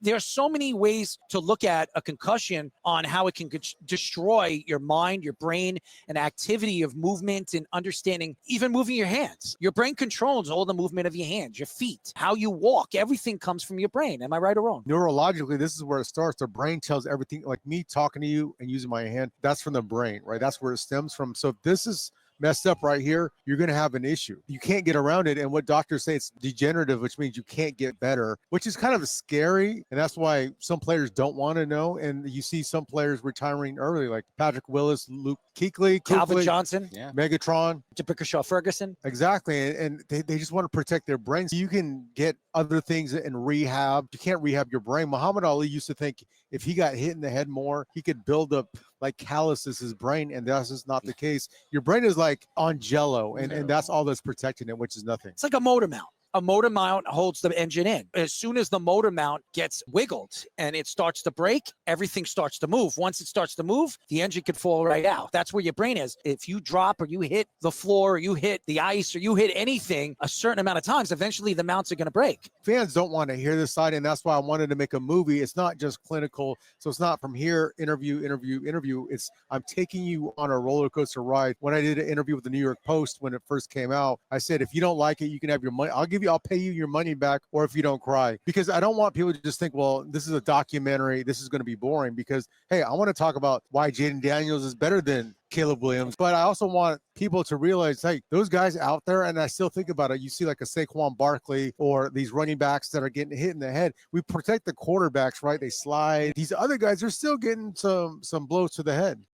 There are so many ways to look at a concussion on how it can destroy your mind, your brain, and activity of movement and understanding, even moving your hands. Your brain controls all the movement of your hands, your feet, how you walk. Everything comes from your brain. Am I right or wrong? Neurologically, this is where it starts. The brain tells everything, like me talking to you and using my hand, that's from the brain, right? That's where it stems from. So if this is messed up right here, you're going to have an issue. You can't get around it. And what doctors say, it's degenerative, which means you can't get better, which is kind of scary. And that's why some players don't want to know. And you see some players retiring early, like Patrick Willis, Luke Kuechly, Calvin Johnson, Megatron, Jabika Ferguson. Exactly. And they just want to protect their brains. You can get other things in rehab. You can't rehab your brain. Muhammad Ali used to think if he got hit in the head more, he could build up like calluses his brain, and that's just not the case. Your brain is like on jello, and that's all that's protecting it, which is nothing. It's like a motor mount. A motor mount holds the engine in. As soon as the motor mount gets wiggled and it starts to break, everything starts to move. Once it starts to move, the engine could fall right out. That's where your brain is. If you drop or you hit the floor or you hit the ice or you hit anything a certain amount of times, eventually the mounts are going to break. Fans don't want to hear this side, and that's why I wanted to make a movie. It's not just clinical. So it's not from here, interview. It's I'm taking you on a roller coaster ride. When I did an interview with the New York Post when it first came out, I said, if you don't like it, you can have your money. I'll pay you your money back, or if you don't cry, because I don't want people to just think, well, this is a documentary, this is going to be boring, because hey, I want to talk about why Jaden Daniels is better than Caleb Williams, but I also want people to realize, hey, those guys out there, and I still think about it, you see like a Saquon Barkley or these running backs that are getting hit in the head. We protect the quarterbacks, right? They slide. These other guys are still getting some blows to the head.